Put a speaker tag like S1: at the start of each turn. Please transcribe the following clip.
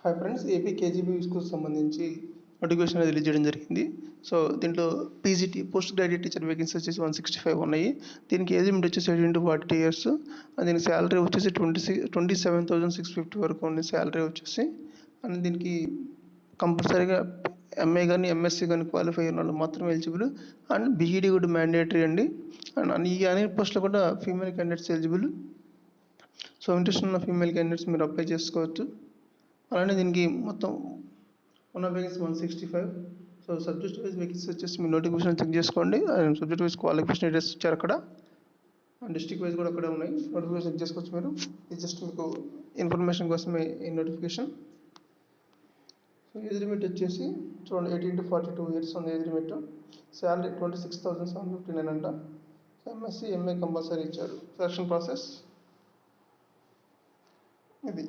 S1: Hi friends, AP KGB స్కూల్కి సంబంధించి notification అనేది రిలీజ్ చేయడం జరిగింది. సో దీంట్లో PGT post graduate teacher vacancy వచ్చేసి 165 ఉన్నాయి. దీనికి ఏజ్ లిమిట్ వచ్చేసి 18 to 40 years. దీనికి శాలరీ వచ్చేసి 27,650 వరకు ఉంది శాలరీ వచ్చేసి. అండ్ దీనికి కంపల్సరీగా ఎంఏ కానీ ఎంఎస్సీ కానీ క్వాలిఫై అయిన వాళ్ళు మాత్రం ఎలిజిబుల్. అండ్ బీఈడీ కూడా మ్యాండేటరీ అండి. అండ్ ఈ అన్ని పోస్టులు కూడా female candidates eligible. So interest ఉన్న ఫీమేల్ క్యాండిడేట్స్ మీరు అప్లై చేసుకోవచ్చు. అలానే దీనికి మొత్తం ఉన్న vacancy 165. So subject wise vacancy వచ్చేసి మీ నోటిఫికేషన్ చెక్ చేసుకోండి. సబ్జెక్ట్ వైజ్ క్వాలిఫికేషన్ డీటెయిల్స్ ఇచ్చారు అక్కడ. డిస్ట్రిక్ట్ వైజ్ కూడా అక్కడే ఉన్నాయి. నోటిఫికేషన్ చెక్ చేసుకోవచ్చు మీరు. ఇది జస్ట్ మీకు ఇన్ఫర్మేషన్ కోసమే ఈ నోటిఫికేషన్. సో ఏజ్ లిమిట్ వచ్చేసి చూడండి, 18 to 42 years ఉంది ఏజ్ లిమిట్. శాలరీ 26,759 అంట. ఎంఎస్సీ ఎంఏ కంపల్సరీ ఇచ్చారు. సెలక్షన్ ప్రాసెస్ ఇది.